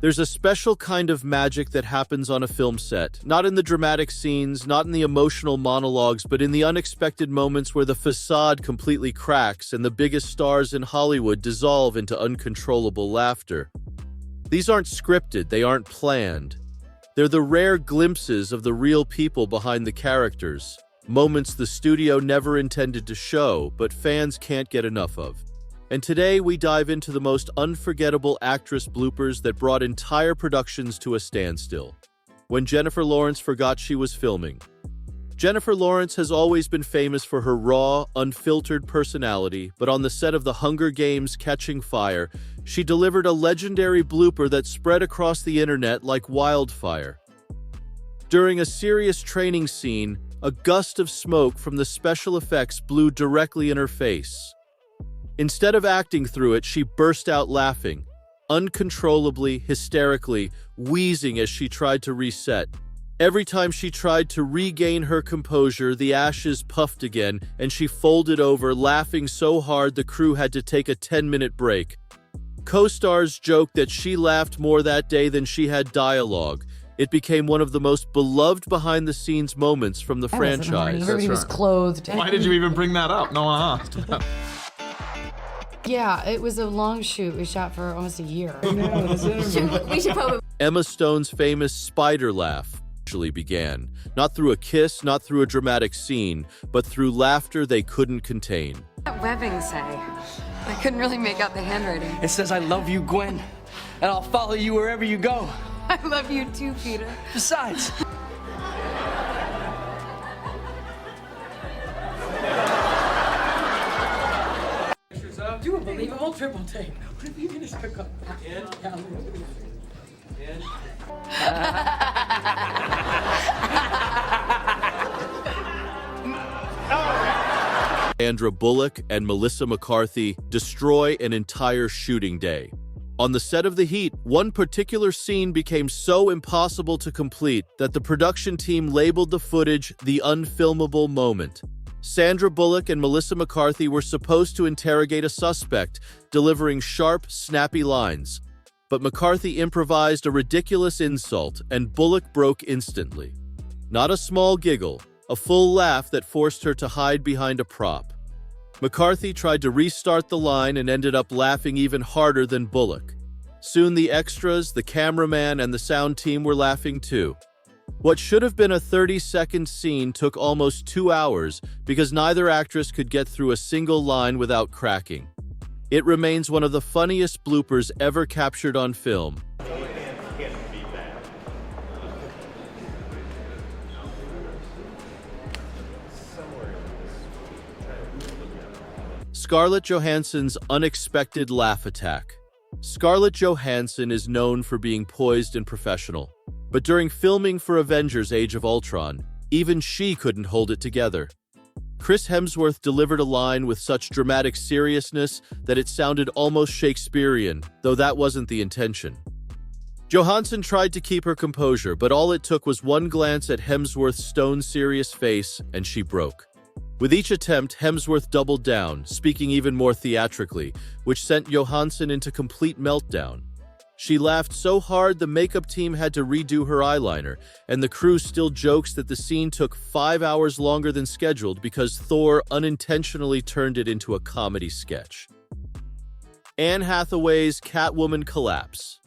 There's a special kind of magic that happens on a film set, not in the dramatic scenes, not in the emotional monologues, but in the unexpected moments where the facade completely cracks and the biggest stars in Hollywood dissolve into uncontrollable laughter. These aren't scripted, they aren't planned. They're the rare glimpses of the real people behind the characters, moments the studio never intended to show, but fans can't get enough of. And today we dive into the most unforgettable actress bloopers that brought entire productions to a standstill. When Jennifer Lawrence forgot she was filming. Jennifer Lawrence has always been famous for her raw, unfiltered personality, but on the set of The Hunger Games: Catching Fire, she delivered a legendary blooper that spread across the internet like wildfire. During a serious training scene, a gust of smoke from the special effects blew directly in her face. Instead of acting through it, she burst out laughing, uncontrollably, hysterically, wheezing as she tried to reset. Every time she tried to regain her composure, the ashes puffed again, and she folded over, laughing so hard the crew had to take a 10-minute break. Co-stars joked that she laughed more that day than she had dialogue. It became one of the most beloved behind-the-scenes moments from the franchise. Everybody was clothed. Why did you even bring that up? No one asked. Yeah, it was a long shoot. We shot for almost a year. We should probably... Emma Stone's famous spider laugh actually began, not through a kiss, not through a dramatic scene, but through laughter they couldn't contain. What did that webbing say? I couldn't really make out the handwriting. It says, "I love you, Gwen, and I'll follow you wherever you go." I love you too, Peter. Besides... Do a believable triple take. What if you just took up Sandra Bullock and Melissa McCarthy destroy an entire shooting day. On the set of The Heat, one particular scene became so impossible to complete that the production team labeled the footage the unfilmable moment. Sandra Bullock and Melissa McCarthy were supposed to interrogate a suspect, delivering sharp, snappy lines. But McCarthy improvised a ridiculous insult, and Bullock broke instantly. Not a small giggle, a full laugh that forced her to hide behind a prop. McCarthy tried to restart the line and ended up laughing even harder than Bullock. Soon the extras, the cameraman, and the sound team were laughing too. What should have been a 30-second scene took almost 2 hours because neither actress could get through a single line without cracking. It remains one of the funniest bloopers ever captured on film. Scarlett Johansson's unexpected laugh attack. Scarlett Johansson is known for being poised and professional. But during filming for Avengers: Age of Ultron, even she couldn't hold it together. Chris Hemsworth delivered a line with such dramatic seriousness that it sounded almost Shakespearean, though that wasn't the intention. Johansson tried to keep her composure, but all it took was one glance at Hemsworth's stone-serious face, and she broke. With each attempt, Hemsworth doubled down, speaking even more theatrically, which sent Johansson into complete meltdown. She laughed so hard the makeup team had to redo her eyeliner, and the crew still jokes that the scene took 5 hours longer than scheduled because Thor unintentionally turned it into a comedy sketch. Anne Hathaway's Catwoman collapse.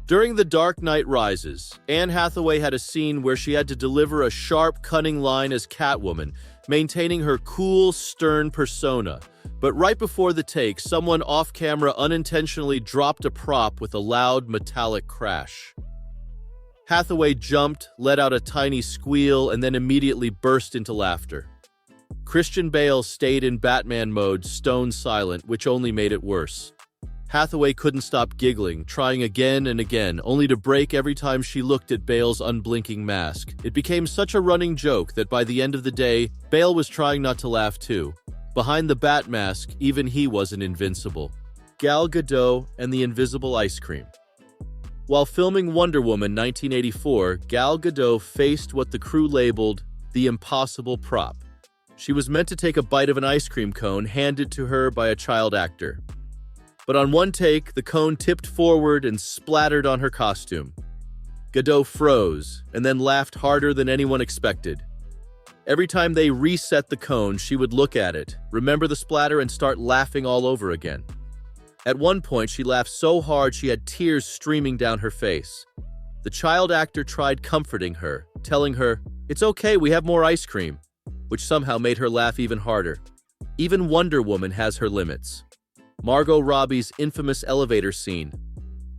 During The Dark Knight Rises, Anne Hathaway had a scene where she had to deliver a sharp, cunning line as Catwoman, maintaining her cool, stern persona. But right before the take, someone off-camera unintentionally dropped a prop with a loud, metallic crash. Hathaway jumped, let out a tiny squeal, and then immediately burst into laughter. Christian Bale stayed in Batman mode, stone silent, which only made it worse. Hathaway couldn't stop giggling, trying again and again, only to break every time she looked at Bale's unblinking mask. It became such a running joke that by the end of the day, Bale was trying not to laugh too. Behind the bat mask, even he wasn't invincible. Gal Gadot and the Invisible Ice Cream. While filming Wonder Woman 1984, Gal Gadot faced what the crew labeled the impossible prop. She was meant to take a bite of an ice cream cone handed to her by a child actor. But on one take, the cone tipped forward and splattered on her costume. Gadot froze and then laughed harder than anyone expected. Every time they reset the cone, she would look at it, remember the splatter, and start laughing all over again. At one point, she laughed so hard she had tears streaming down her face. The child actor tried comforting her, telling her, "It's okay, we have more ice cream," which somehow made her laugh even harder. Even Wonder Woman has her limits. Margot Robbie's infamous elevator scene.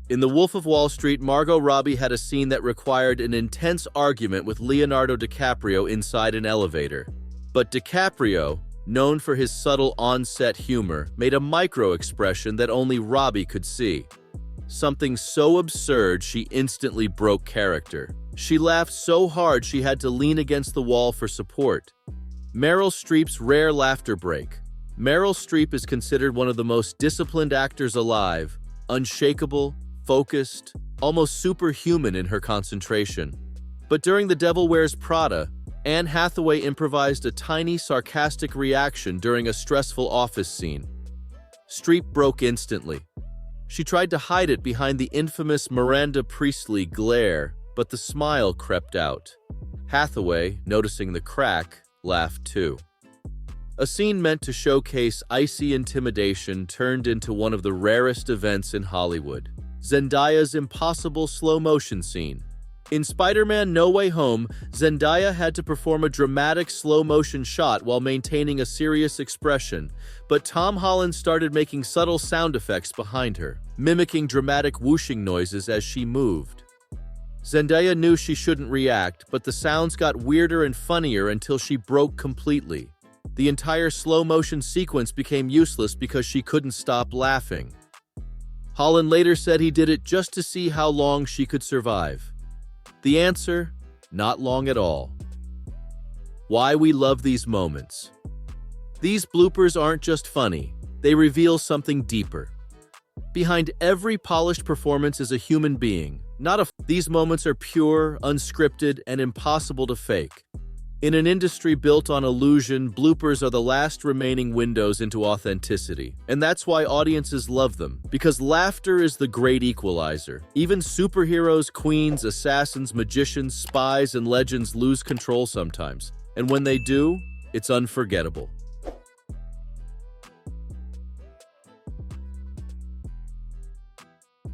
In The Wolf of Wall Street, Margot Robbie had a scene that required an intense argument with Leonardo DiCaprio inside an elevator. But DiCaprio, known for his subtle on-set humor, made a micro-expression that only Robbie could see. Something so absurd she instantly broke character. She laughed so hard she had to lean against the wall for support. Meryl Streep's rare laughter break. Meryl Streep is considered one of the most disciplined actors alive, unshakable, focused, almost superhuman in her concentration. But during The Devil Wears Prada, Anne Hathaway improvised a tiny, sarcastic reaction during a stressful office scene. Streep broke instantly. She tried to hide it behind the infamous Miranda Priestley glare, but the smile crept out. Hathaway, noticing the crack, laughed too. A scene meant to showcase icy intimidation turned into one of the rarest events in Hollywood. Zendaya's impossible slow-motion scene. In Spider-Man No Way Home, Zendaya had to perform a dramatic slow-motion shot while maintaining a serious expression, but Tom Holland started making subtle sound effects behind her, mimicking dramatic whooshing noises as she moved. Zendaya knew she shouldn't react, but the sounds got weirder and funnier until she broke completely. The entire slow-motion sequence became useless because she couldn't stop laughing. Holland later said he did it just to see how long she could survive. The answer? Not long at all. Why we love these moments. These bloopers aren't just funny, they reveal something deeper. Behind every polished performance is a human being, not a These moments are pure, unscripted, and impossible to fake. In an industry built on illusion, bloopers are the last remaining windows into authenticity. And that's why audiences love them, because laughter is the great equalizer. Even superheroes, queens, assassins, magicians, spies, and legends lose control sometimes. And when they do, it's unforgettable.